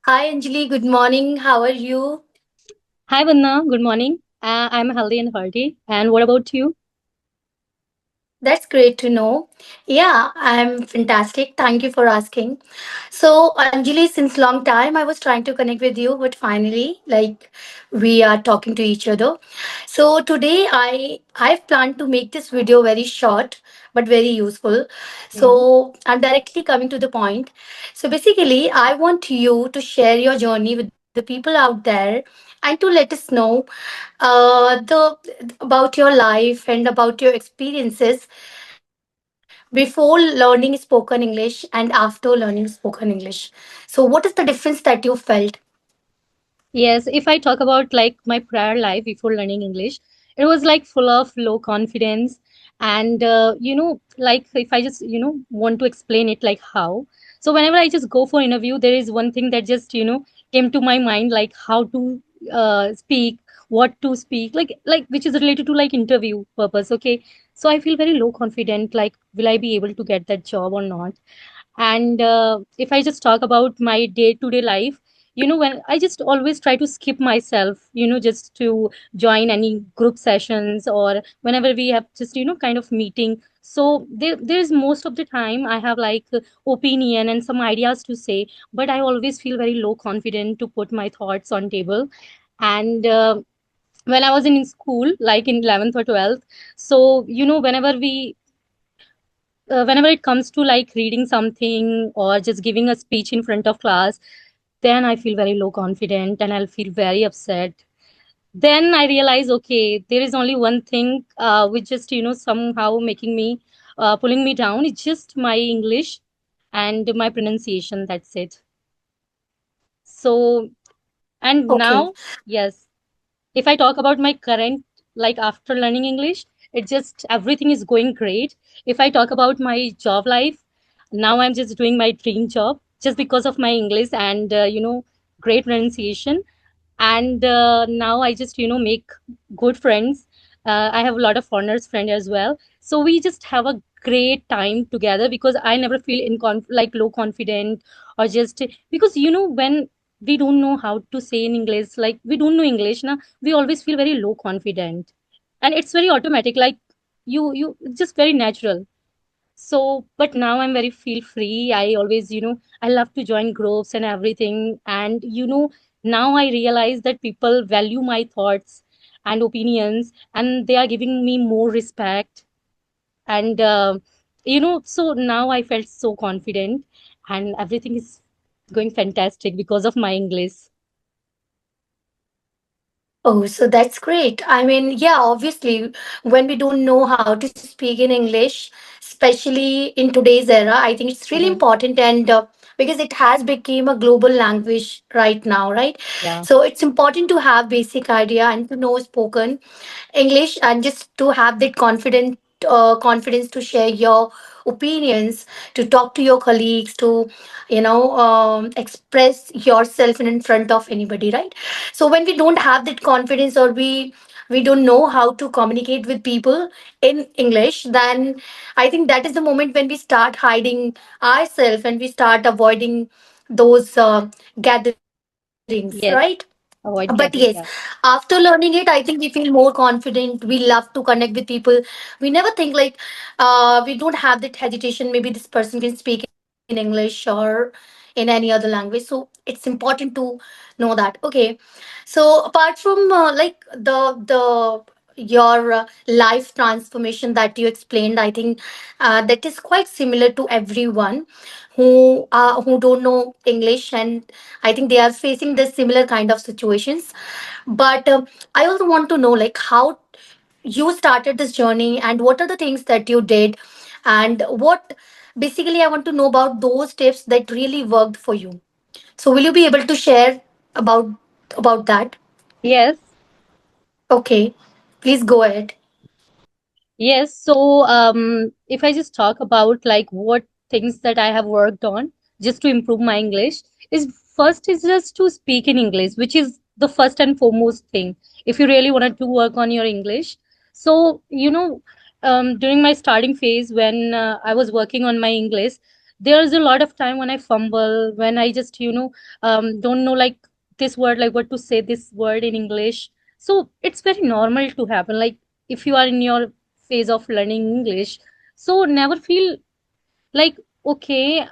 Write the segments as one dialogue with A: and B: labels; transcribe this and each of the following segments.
A: Hi Anjali, good morning. How are you?
B: Hi, Vanna. Good morning. I'm healthy and hearty. And what about you?
A: That's great to know. Yeah, I'm fantastic. Thank you for asking. So, Anjali, since long time I was trying to connect with you, but finally, we are talking to each other. So today I've planned to make this video very short but very useful.
B: Mhm.
A: So I'm directly coming to the point. So basically, I want you to share your journey with the people out there and to let us know the about your life and about your experiences before learning spoken English and after learning spoken English. So, what is the difference that you felt?
B: Yes, if I talk about like my prior life before learning English, it was like full of low confidence. And, like if I just, want to explain it like how. So, whenever I just go for interview, there is one thing that just, came to my mind, like how to speak, what to speak, like which is related to like interview purpose. Okay. So, I feel very low confident, like, will I be able to get that job or not? And if I just talk about my day to day life, when I just always try to skip myself, just to join any group sessions, or whenever we have just kind of meeting. So there's most of the time I have like opinion and some ideas to say, but I always feel very low confident to put my thoughts on table. And when I was in school, like in 11th or 12th, so whenever it comes to like reading something or just giving a speech in front of class, then I feel very low confident and I'll feel very upset. Then I realize, okay, there is only one thing which just somehow making me pulling me down. It's just my English and my pronunciation. That's it. So, and
A: Okay.
B: now, yes, if I talk about my current, like after learning English, it just everything is going great. If I talk about my job life, now I'm just doing my dream job just because of my English and great pronunciation. And now I just make good friends. I have a lot of foreigners friend as well, so we just have a great time together because I never feel like low confident, or just because when we don't know how to say in English, like we don't know English now, we always feel very low confident, and it's very automatic, like you it's just very natural. So but now I'm very feel free. I always I love to join groups and everything. And now I realize that people value my thoughts and opinions, and they are giving me more respect. And so now I felt so confident, and everything is going fantastic because of my English.
A: Oh, so that's great. I mean, yeah, obviously, when we don't know how to speak in English, especially in today's era, I think it's really
B: Mhm.
A: important and because it has become a global language right now, right?
B: Yeah.
A: So it's important to have basic idea and to know spoken English and just to have that confidence to share your opinions, to talk to your colleagues, to express yourself in front of anybody, right? So when we don't have that confidence or we don't know how to communicate with people in English, then I think that is the moment when we start hiding ourselves and we start avoiding those gatherings, right?
B: Yes.
A: But yes,
B: Avoid gathering. Yeah.
A: after learning it, I think we feel more confident. We love to connect with people. We never think like we don't have that hesitation. Maybe this person can speak in English or in any other language. So it's important to know that. Okay. So apart from the your life transformation that you explained, I think that is quite similar to everyone who don't know English, and I think they are facing the similar kind of situations. But I also want to know like how you started this journey and what are the things that you did, and what basically I want to know about those tips that really worked for you. So will you be able to share about that?
B: Yes.
A: Okay, please go ahead.
B: Yes, so if I just talk about like what things that I have worked on just to improve my English, is first is just to speak in English, which is the first and foremost thing. If you really wanted to work on your English, so during my starting phase when I was working on my English, there's a lot of time when I fumble, when I just, don't know like this word, like what to say this word in English. So it's very normal to happen. Like if you are in your phase of learning English, so never feel like, okay,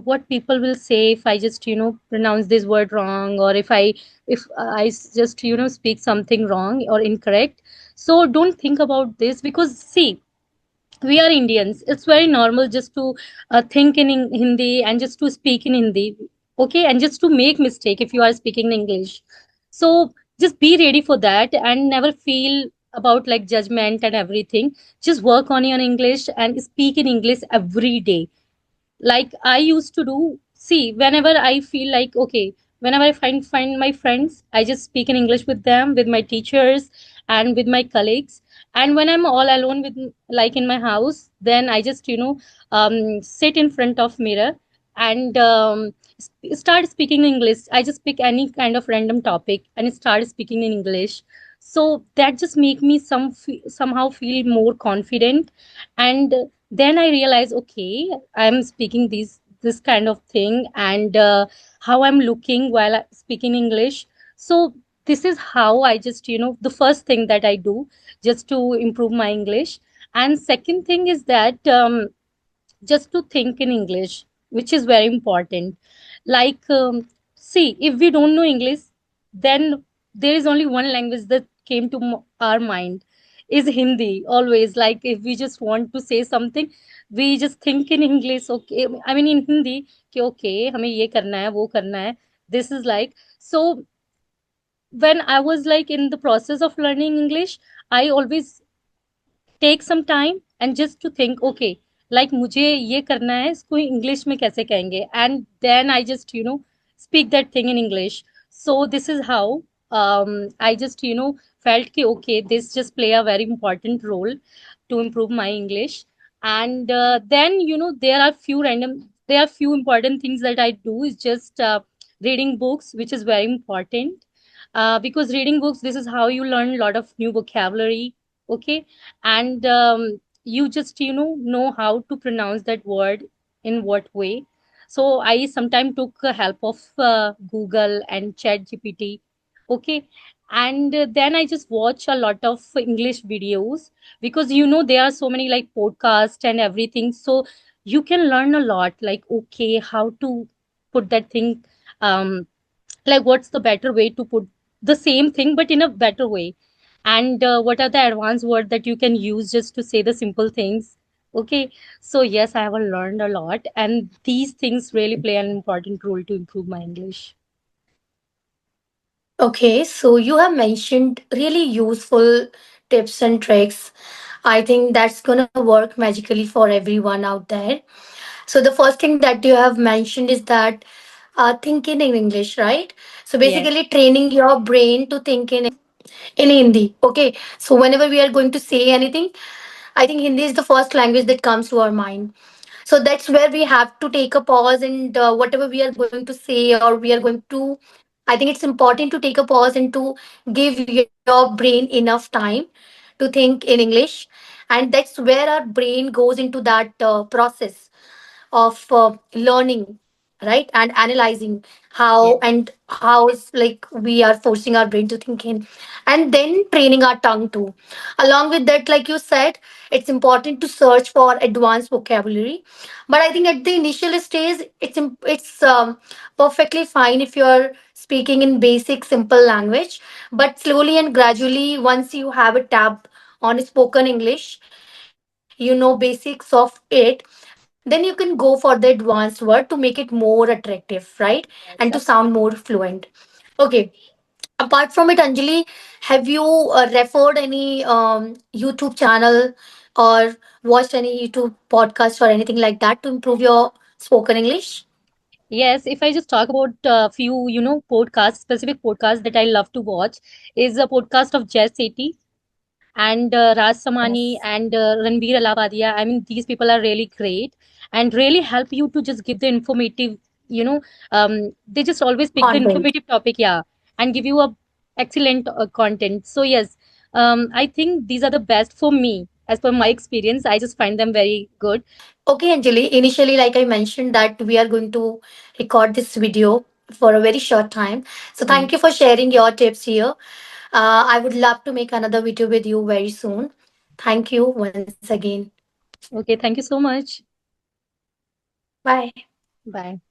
B: what people will say if I just, pronounce this word wrong, or if I just, speak something wrong or incorrect. So don't think about this, because see, we are Indians. It's very normal just to think in Hindi and just to speak in Hindi, okay, and just to make mistake if you are speaking in English. So just be ready for that and never feel about like judgment and everything. Just work on your English and speak in English every day. Like I used to do, see, whenever I feel like, okay, whenever I find my friends, I just speak in English with them, with my teachers and with my colleagues. And when I'm all alone with, like in my house, then I just, sit in front of mirror and start speaking English. I just pick any kind of random topic and start speaking in English. So that just make me somehow feel more confident. And then I realize, okay, I'm speaking this kind of thing, and how I'm looking while speaking English. So this is how I just, the first thing that I do just to improve my English. And second thing is that, just to think in English, which is very important. Like, see, if we don't know English, then there is only one language that came to our mind is Hindi. Always, like if we just want to say something, we just think in English. Okay, I mean in Hindi. कि okay, हमें ये करना है, वो करना है. This is like so. When I was like in the process of learning English, I always take some time and just to think, okay, like मुझे ये करना है, इसको इंग्लिश में कैसे कहेंगे, and then I just, speak that thing in English. So this is how I just, felt कि okay, this just play a very important role to improve my English. And then, there are few important things that I do is just reading books, which is very important. Because reading books, this is how you learn a lot of new vocabulary, okay. And you just, know how to pronounce that word in what way. So I sometimes took help of Google and Chat GPT, okay. And then I just watch a lot of English videos, because there are so many like podcasts and everything, so you can learn a lot, like okay, how to put that thing, um like what's the better way to put the same thing but in a better way. And what are the advanced words that you can use just to say the simple things, okay. So yes, I have learned a lot, and these things really play an important role to improve my English.
A: Okay, so you have mentioned really useful tips and tricks. I think that's gonna work magically for everyone out there. So the first thing that you have mentioned is that thinking in English, right? So
B: Yes.
A: basically training your brain to think in Hindi. Okay. So whenever we are going to say anything, I think Hindi is the first language that comes to our mind. So that's where we have to take a pause, and whatever we are going to say or we are going to, I think it's important to take a pause and to give your brain enough time to think in English. And that's where our brain goes into that process of learning, right, and analyzing
B: Yes.
A: how and how is like we are forcing our brain to think in, and then training our tongue too. Along with that, like you said, it's important to search for advanced vocabulary. But I think at the initial stage, it's perfectly fine if you're speaking in basic simple language. But slowly and gradually, once you have a tab on spoken English, basics of it, then you can go for the advanced word to make it more attractive, right? And to
B: Yes,
A: sound more
B: absolutely.
A: fluent. Okay. Apart from it, Anjali, have you referred any YouTube channel or watched any YouTube podcast or anything like that to improve your spoken English?
B: Yes, if I just talk about a few, podcasts, specific podcasts that I love to watch, is a podcast of Jess Sethi and Raj Samani
A: Yes.
B: and Ranbir Alabadia. I mean, these people are really great and really help you to just give the informative, they just always pick the
A: Content.
B: informative topic, yeah, and give you a excellent content. So yes, I think these are the best for me as per my experience, I just find them very good.
A: Okay, Anjali. Initially, like I mentioned, that we are going to record this video for a very short time. So
B: Mm.
A: thank you for sharing your tips here. I would love to make another video with you very soon. Thank you once again.
B: Okay, thank you so much.
A: Bye.
B: Bye.